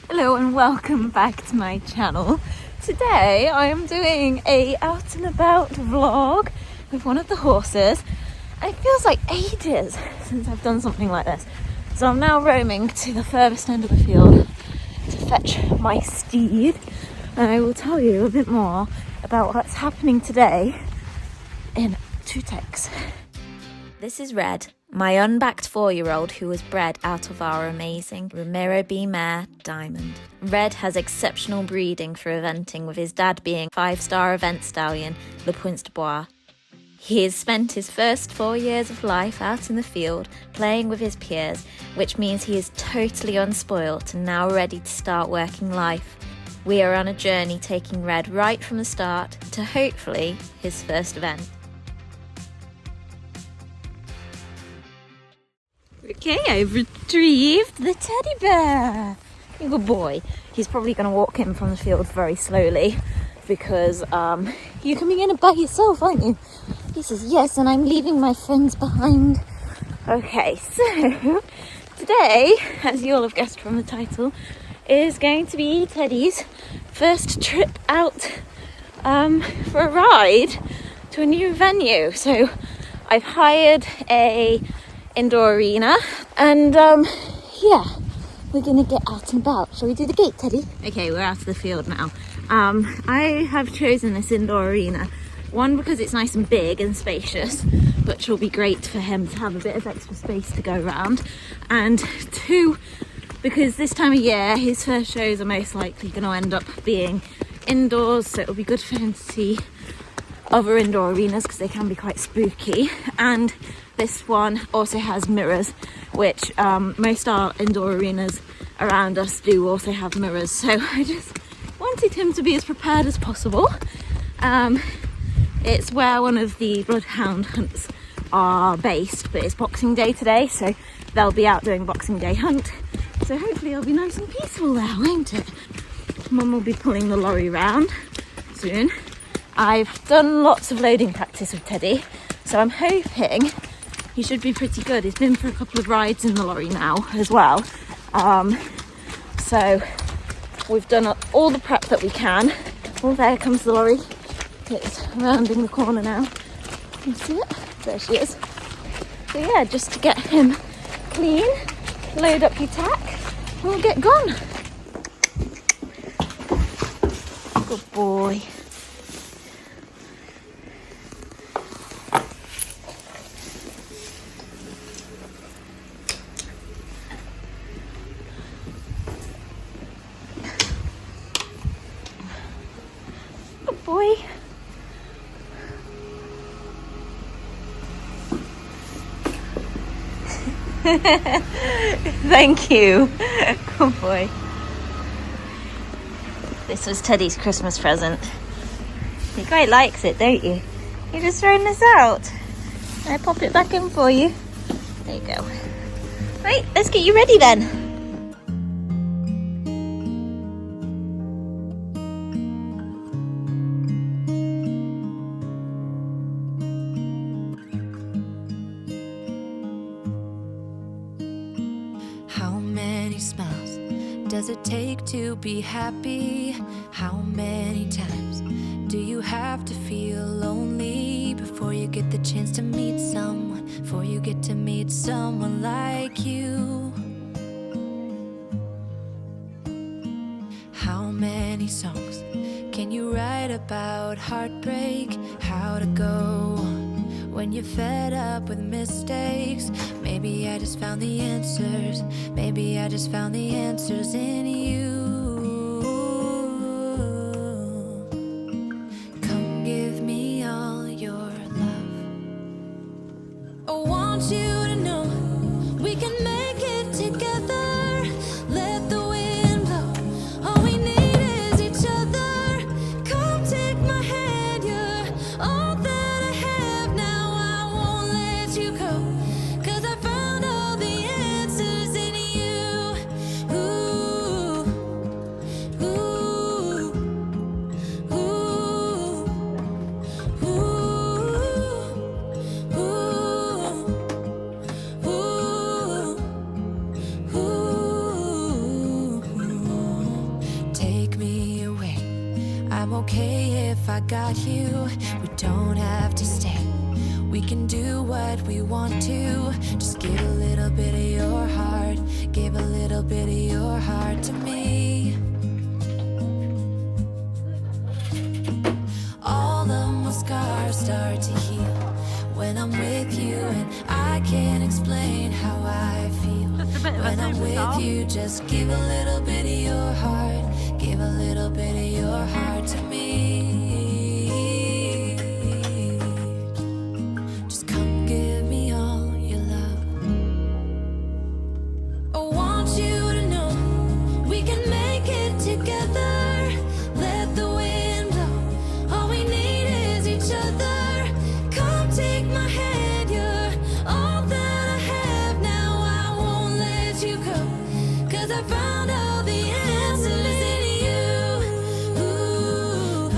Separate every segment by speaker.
Speaker 1: Hello and welcome back to my channel. Today I am doing a out and about vlog with one of the horses. And it feels like ages since I've done something like this. So I'm now roaming to the furthest end of the field to fetch my steed. And I will tell you a bit more about what's happening today in 2 ticks. This is Red, my unbacked 4-year-old who was bred out of our amazing Ramiro B mare, Diamond. Red has exceptional breeding for eventing, with his dad being 5-star event stallion, Le Points de Bois. He has spent his first 4 years of life out in the field, playing with his peers, which means he is totally unspoilt and now ready to start working life. We are on a journey taking Red right from the start to hopefully his first event. Okay, I've retrieved the teddy bear. Good boy. He's probably going to walk in from the field very slowly because you're coming in by yourself, aren't you? He says yes, and I'm leaving my friends behind. Okay, so today, as you all have guessed from the title, is going to be Teddy's first trip out for a ride to a new venue. So I've hired a indoor arena and yeah, we're gonna get out and about. Shall we do the gate, Teddy? Okay, we're out of the field now. I have chosen this indoor arena, one because it's nice and big and spacious, which will be great for him to have a bit of extra space to go around, and 2 because this time of year his first shows are most likely going to end up being indoors, so it'll be good for him to see other indoor arenas because they can be quite spooky. And this one also has mirrors, which most our indoor arenas around us do also have mirrors. So I just wanted him to be as prepared as possible. It's where one of the bloodhound hunts are based, but it's Boxing Day today, so they'll be out doing Boxing Day hunt. So hopefully it'll be nice and peaceful there, won't it? Mum will be pulling the lorry round soon. I've done lots of loading practice with Teddy, so I'm hoping he should be pretty good. He's been for a couple of rides in the lorry now as well. So we've done all the prep that we can. Oh, there comes the lorry. It's rounding the corner now. Can you see it? There she is. So yeah, just to get him clean, load up your tack, and we'll get gone. Good boy. Good boy. Thank you. Good boy. This was Teddy's Christmas present. He quite likes it, don't you? You're just throwing this out. I pop it back in for you. There you go. Right, let's get you ready then.
Speaker 2: How many smiles does it take to be happy? How many times do you have to feel lonely before you get the chance to meet someone, before you get to meet someone like you? How many songs can you write about heartbreak? How to go on when you're fed up with mistakes? Maybe I just found the answers. Maybe I just found the answers in you. Come give me all your love. I want you to know we can make it together. Let the wind blow. All we need is each other. Come take my hand. You're all that I have now. I won't let you go. 'Cause I found all the answers in you. Ooh. I'm okay if I got you. We don't have to stay. We can do what we want to. Just give a little bit of your heart. Give a little bit of your heart to me. All of my scars start to heal when I'm with you, and I can't explain how I feel. When I'm with you, just give a little bit of your heart. Give a little bit of your heart to me. Just come give me all your love. I want you to know we can make it together. Let the wind blow. All we need is each other. Come take my hand, you're all that I have now. I won't let you go, 'cause I found all the answers in you. Ooh,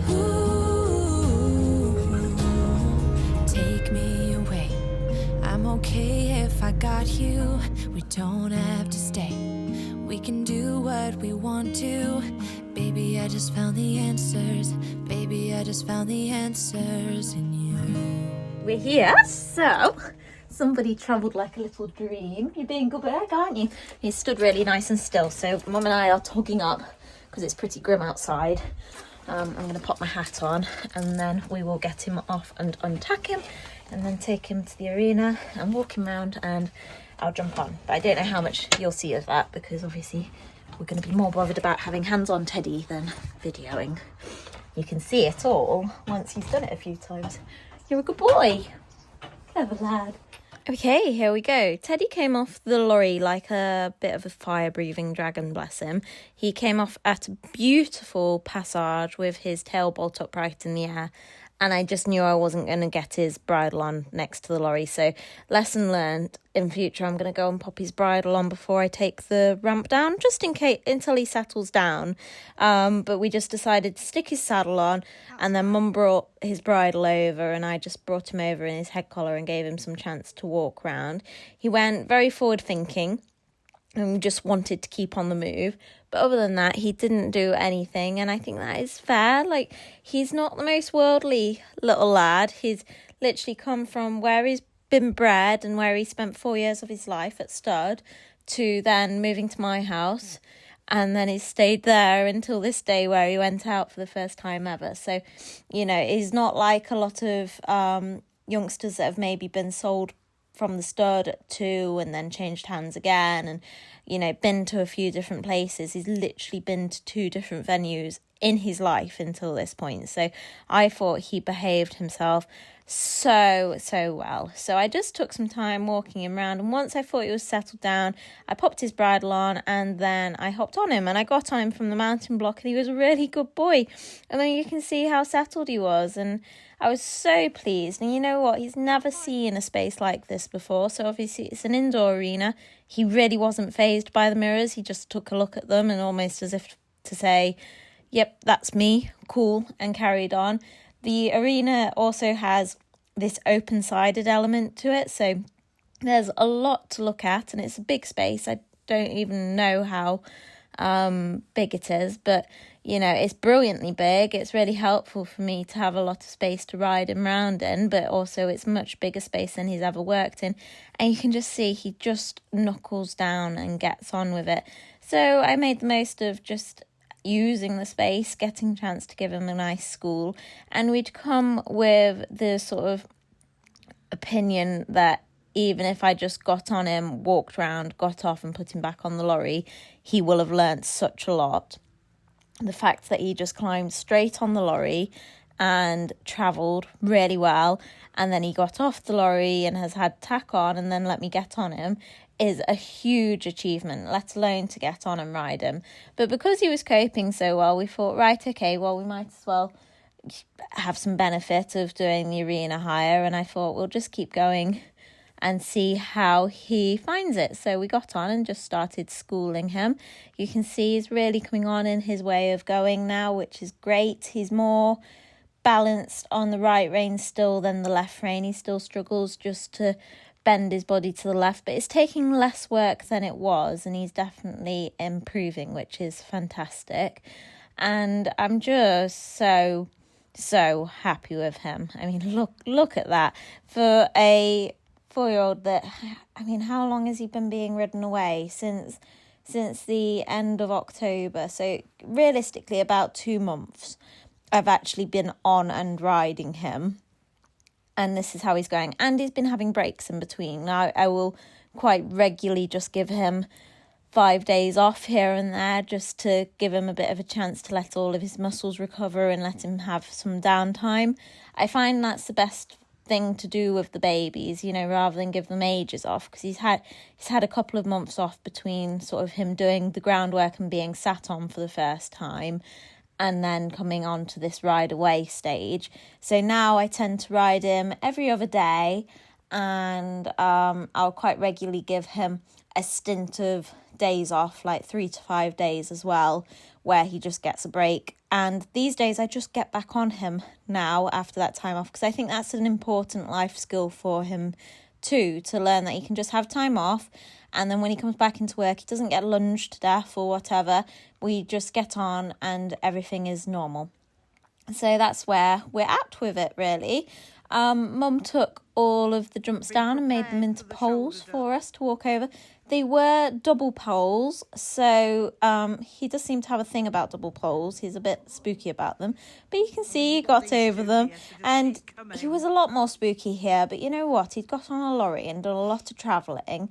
Speaker 2: ooh, take me away. I'm okay if I got you. We don't have to stay. We can do what we want to. Baby, I just found the answers. Baby, I just found the answers in you.
Speaker 1: We're here, so somebody travelled like a little dream. You're being good egg, aren't you? He's stood really nice and still, so Mum and I are togging up because it's pretty grim outside. I'm going to pop my hat on and then we will get him off and untack him and then take him to the arena and walk him around, and I'll jump on. But I don't know how much you'll see of that because obviously we're going to be more bothered about having hands-on Teddy than videoing. You can see it all once he's done it a few times. You're a good boy. Clever lad. Okay, here we go. Teddy came off the lorry like a bit of a fire-breathing dragon, bless him. He came off at a beautiful passage with his tail bolt upright in the air, and I just knew I wasn't going to get his bridle on next to the lorry. So lesson learned, in future I'm going to go and pop his bridle on before I take the ramp down, just in case, until he settles down. But we just decided to stick his saddle on, and then Mum brought his bridle over and I just brought him over in his head collar and gave him some chance to walk round. He went very forward thinking and just wanted to keep on the move. But other than that, he didn't do anything, and I think that is fair. Like, he's not the most worldly little lad. He's literally come from where he's been bred and where he spent 4 years of his life at stud to then moving to my house, and then he's stayed there until this day where he went out for the first time ever. So, you know, he's not like a lot of youngsters that have maybe been sold from the stud at 2 and then changed hands again and, you know, been to a few different places. He's literally been to 2 different venues in his life until this point. So I thought he behaved himself so well. So I just took some time walking him around, and once I thought he was settled down, I popped his bridle on and then I hopped on him, and I got on him from the mountain block, and he was a really good boy. And then you can see how settled he was, and I was so pleased. And you know what? He's never seen a space like this before. So obviously it's an indoor arena. He really wasn't fazed by the mirrors. He just took a look at them and almost as if to say, yep, that's me, cool, and carried on. The arena also has this open-sided element to it. So there's a lot to look at, and it's a big space. I don't even know how big it is, but you know, it's brilliantly big. It's really helpful for me to have a lot of space to ride him around in, but also it's much bigger space than he's ever worked in, and you can just see he just knuckles down and gets on with it. So I made the most of just using the space, getting a chance to give him a nice school, and we'd come with the sort of opinion that even if I just got on him, walked around, got off and put him back on the lorry, he will have learnt such a lot. The fact that he just climbed straight on the lorry and travelled really well, and then he got off the lorry and has had tack on and then let me get on him is a huge achievement, let alone to get on and ride him. But because he was coping so well, we thought, right, okay, well, we might as well have some benefit of doing the arena hire, and I thought we'll just keep going and see how he finds it. So we got on and just started schooling him. You can see he's really coming on in his way of going now, which is great. He's more balanced on the right rein still than the left rein. He still struggles just to bend his body to the left, but it's taking less work than it was, and he's definitely improving, which is fantastic. And I'm just so happy with him. I mean, look at that. For a 4-year-old that, I mean, how long has he been being ridden away? Since the end of October. So realistically, about 2 months I've actually been on and riding him. And this is how he's going. And he's been having breaks in between. Now, I will quite regularly just give him 5 days off here and there, just to give him a bit of a chance to let all of his muscles recover and let him have some downtime. I find that's the best thing to do with the babies, you know, rather than give them ages off, because he's had a couple of months off between sort of him doing the groundwork and being sat on for the first time, and then coming on to this ride away stage. So now I tend to ride him every other day, and I'll quite regularly give him a stint of days off, like 3 to 5 days as well, where he just gets a break. And these days I just get back on him now after that time off, because I think that's an important life skill for him too, to learn that he can just have time off, and then when he comes back into work he doesn't get lunged to death or whatever. We just get on and everything is normal. So that's where we're at with it, really. Mum took all of the jumps down and made them into poles for us to walk over. They were double poles, so he does seem to have a thing about double poles. He's a bit spooky about them, but you can see he got over them, and he was a lot more spooky here. But you know what? He'd got on a lorry and done a lot of travelling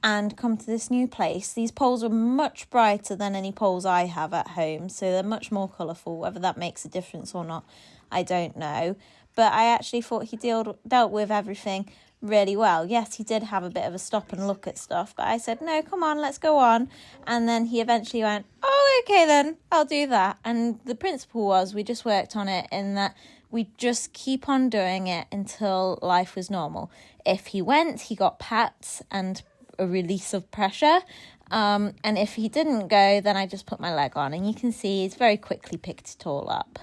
Speaker 1: and come to this new place. These poles are much brighter than any poles I have at home, so they're much more colourful. Whether that makes a difference or not, I don't know. But I actually thought he dealt with everything really well. Yes, he did have a bit of a stop and look at stuff, but I said, no, come on, let's go on. And then he eventually went, oh, okay then, I'll do that. And the principle was, we just worked on it in that we just keep on doing it until life was normal. If he went, he got pats and a release of pressure. And if he didn't go, then I just put my leg on. And you can see he's very quickly picked it all up.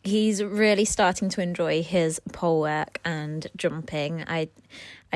Speaker 1: He's really starting to enjoy his pole work and jumping. I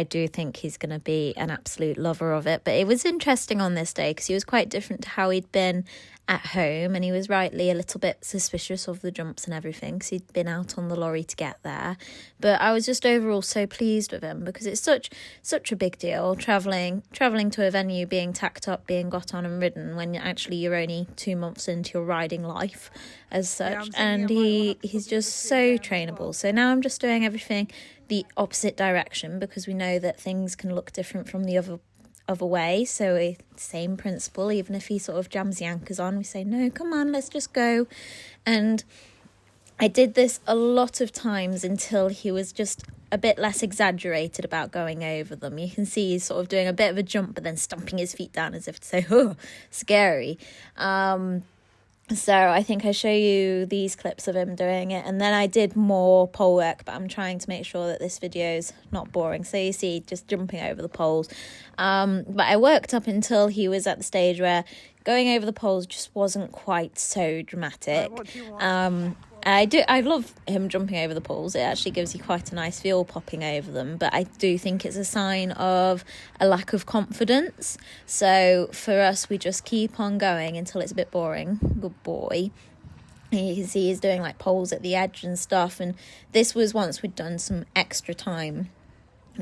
Speaker 1: do think he's going to be an absolute lover of it. But it was interesting on this day because he was quite different to how he'd been at home, and he was rightly a little bit suspicious of the jumps and everything because he'd been out on the lorry to get there. But I was just overall so pleased with him because it's such a big deal travelling to a venue, being tacked up, being got on and ridden when actually you're only 2 months into your riding life as such. And he's just so trainable. So now I'm just doing everything the opposite direction because we know that things can look different from the other way. So same principle, even if he sort of jams the anchors on, we say, no, come on, let's just go. And I did this a lot of times until he was just a bit less exaggerated about going over them. You can see he's sort of doing a bit of a jump but then stomping his feet down as if to say, oh, scary. So I think I show you these clips of him doing it, and then I did more pole work, but I'm trying to make sure that this video is not boring. So you see just jumping over the poles. But I worked up until he was at the stage where going over the poles just wasn't quite so dramatic. I love him jumping over the poles. It actually gives you quite a nice feel popping over them, but I do think it's a sign of a lack of confidence. So for us, we just keep on going until it's a bit boring. Good boy. You can see he's doing like poles at the edge and stuff, and this was once we'd done some extra time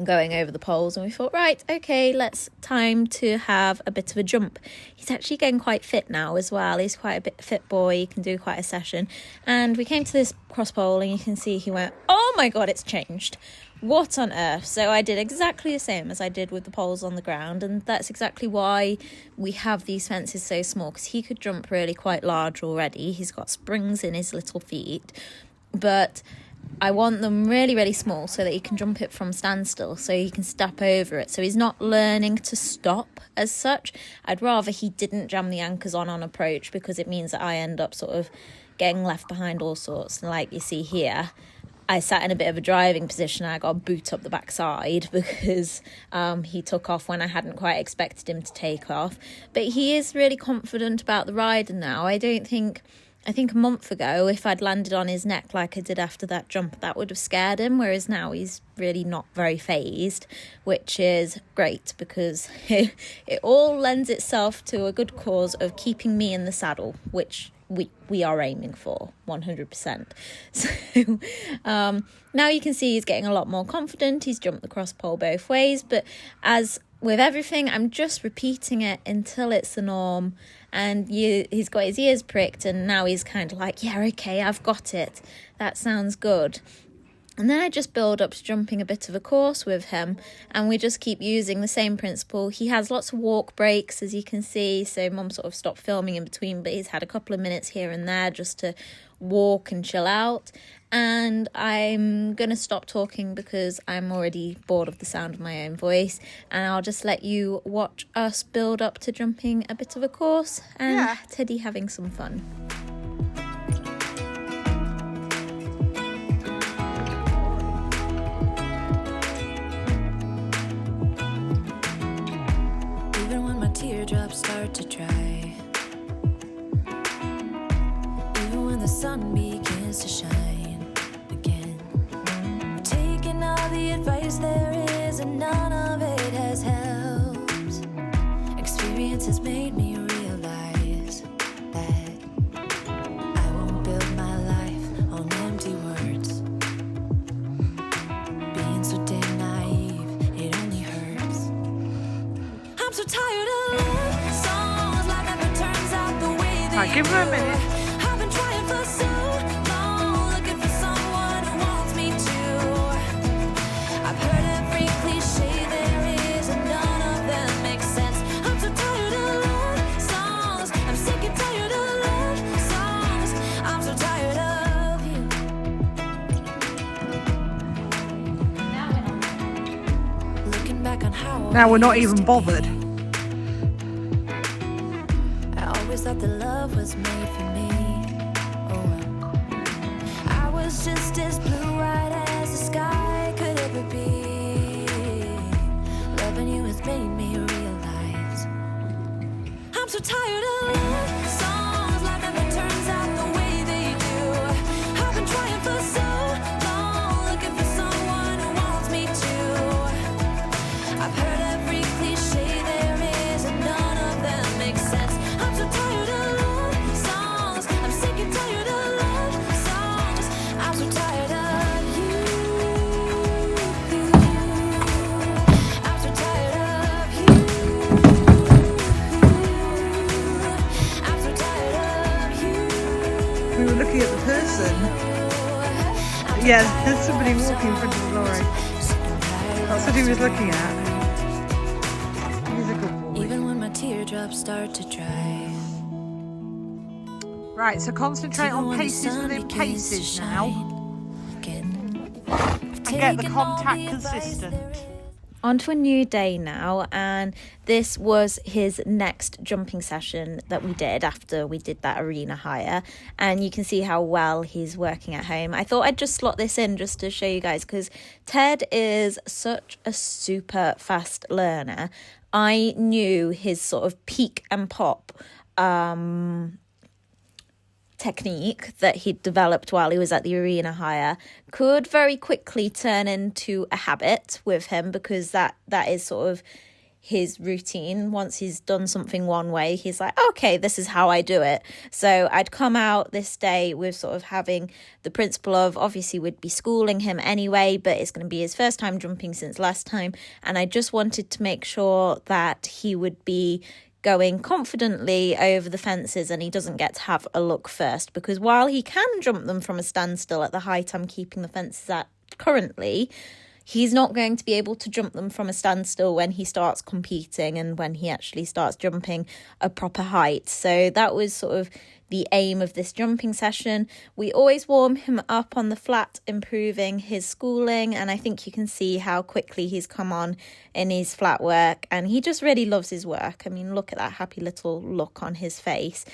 Speaker 1: going over the poles, and we thought, right, okay, let's time to have a bit of a jump. He's actually getting quite fit now as well. He's quite a bit fit boy. He can do quite a session. And we came to this cross pole, and you can see he went, oh my god, it's changed. What on earth? So I did exactly the same as I did with the poles on the ground, and that's exactly why we have these fences so small, because he could jump really quite large already. He's got springs in his little feet, but I want them really, really small so that he can jump it from standstill, so he can step over it. So he's not learning to stop as such. I'd rather he didn't jam the anchors on approach, because it means that I end up sort of getting left behind all sorts. Like you see here, I sat in a bit of a driving position. I got a boot up the backside because he took off when I hadn't quite expected him to take off. But he is really confident about the rider now. I think a month ago, if I'd landed on his neck like I did after that jump, that would have scared him, whereas now he's really not very phased, which is great, because it all lends itself to a good cause of keeping me in the saddle, which we are aiming for 100%. So now you can see he's getting a lot more confident. He's jumped the cross pole both ways, but as with everything, I'm just repeating it until it's the norm. And he's got his ears pricked, and now he's kind of like, yeah, okay, I've got it. That sounds good. And then I just build up to jumping a bit of a course with him, and we just keep using the same principle. He has lots of walk breaks, as you can see, so Mum sort of stopped filming in between, but he's had a couple of minutes here and there just to walk and chill out. And I'm going to stop talking because I'm already bored of the sound of my own voice, and I'll just let you watch us build up to jumping a bit of a course and Teddy having some fun.
Speaker 2: Even when my teardrops start to dry, even when the sun begins to shine again, taking all the advice there is and none of it has helped. Experience has made me realize that I won't build my life on empty words. Being so damn naive, it only hurts. I'm so tired of love songs like never turns out the way they
Speaker 3: Right, give her a minute.
Speaker 2: I've been trying for so long, looking for someone who wants me to. I've heard every cliche there is, and none of them make sense. I'm so tired of love songs. I'm sick and tired of love songs. I'm so tired of you. Looking back on how
Speaker 3: Now we're not even bothered.
Speaker 2: I always thought that love was made for me. Oh, I was just as blue-eyed as the sky could ever be. Loving you has made me realize I'm so tired of love songs like never turns out the way they do. I've been trying for so long, looking for someone who wants me to. I've heard every cliche there is, and none of them make sense. I'm so tired of love songs. I'm sick and tired of love songs. I'm so tired of you. I'm so tired of you. I'm so tired of you.
Speaker 3: We were looking at the person. Yeah, there's somebody walking in front of the lorry. That's what he was looking at. He's a good boy.
Speaker 2: Even when my teardrops start to dry.
Speaker 3: Right, so concentrate on paces within paces now, and get the contact consistent.
Speaker 1: On to a new day now, and this was his next jumping session that we did after we did that arena hire, and you can see how well he's working at home. I thought I'd just slot this in just to show you guys, because Ted is such a super fast learner. I knew his sort of peak and pop technique that he'd developed while he was at the arena hire could very quickly turn into a habit with him, because that is sort of his routine. Once he's done something one way, he's like, okay, this is how I do it. So I'd come out this day with sort of having the principle of, obviously we'd be schooling him anyway, but it's going to be his first time jumping since last time, and I just wanted to make sure that he would be going confidently over the fences and he doesn't get to have a look first, because while he can jump them from a standstill at the height I'm keeping the fences at currently, he's not going to be able to jump them from a standstill when he starts competing and when he actually starts jumping a proper height. So that was sort of the aim of this jumping session. We always warm him up on the flat, improving his schooling, and I think you can see how quickly he's come on in his flat work, and he just really loves his work. I mean, look at that happy little look on his face.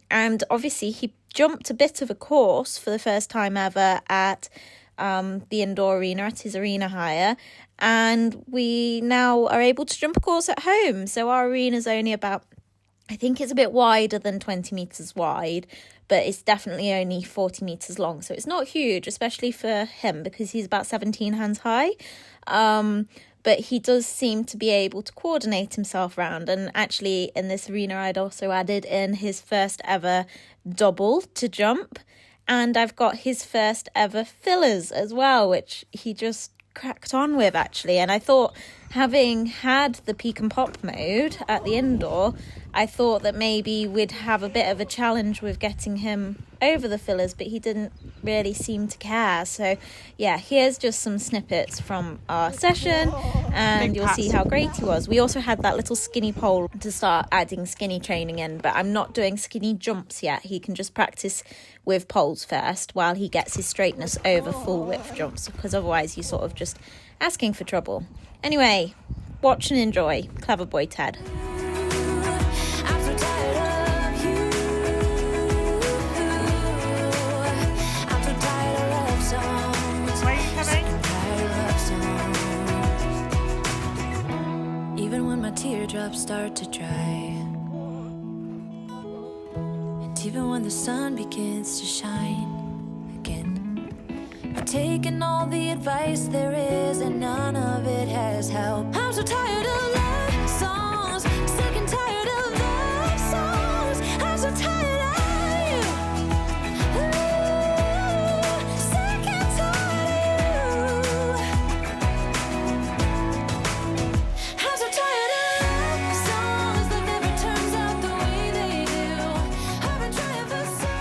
Speaker 1: And obviously he jumped a bit of a course for the first time ever at the indoor arena, at his arena hire, and we now are able to jump a course at home. So our arena is only about, I think it's a bit wider than 20 meters wide, but it's definitely only 40 meters long, so it's not huge, especially for him because he's about 17 hands high. But he does seem to be able to coordinate himself around. And actually in this arena, I'd also added in his first ever double to jump. And I've got his first ever fillers as well, which he just cracked on with actually. And I thought, having had the peak and pop mode at the indoor, I thought that maybe we'd have a bit of a challenge with getting him over the fillers, but he didn't really seem to care. So yeah, here's just some snippets from our session and you'll see how great he was. We also had that little skinny pole to start adding skinny training in, but I'm not doing skinny jumps yet. He can just practice with poles first while he gets his straightness over full width jumps, because otherwise you're sort of just asking for trouble. Anyway, watch and enjoy. Clever boy Ted.
Speaker 2: I'm so tired of you. I'm so tired of love songs.
Speaker 3: Where are you coming?
Speaker 2: Tired of love songs. Even when my teardrops start to dry, and even when the sun begins to shine again, I've taken all the advice there is and none of it has helped. I'm so tired of love songs, sick and tired of love songs. I'm so tired of you. Ooh, sick and tired of you. I'm so tired of love songs that never turns out the way they do. I've been trying for so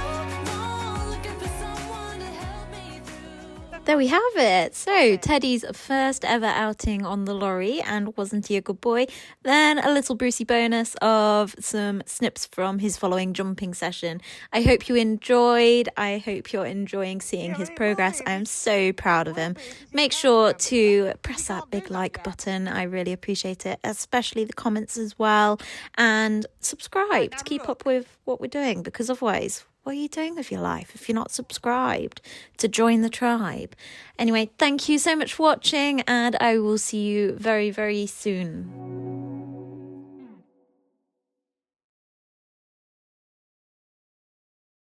Speaker 2: long, looking for someone to help me through.
Speaker 1: There we have it. So Teddy's first ever outing on the lorry, and wasn't he a good boy? Then a little Brucey bonus of some snips from his following jumping session. I hope you enjoyed. I hope you're enjoying seeing his progress. I'm so proud of him. Make sure to press that big like button. I really appreciate it, especially the comments as well, and subscribe to keep up with what we're doing, because otherwise, what are you doing with your life if you're not subscribed to join the tribe? Anyway, thank you so much for watching, and I will see you very, very soon.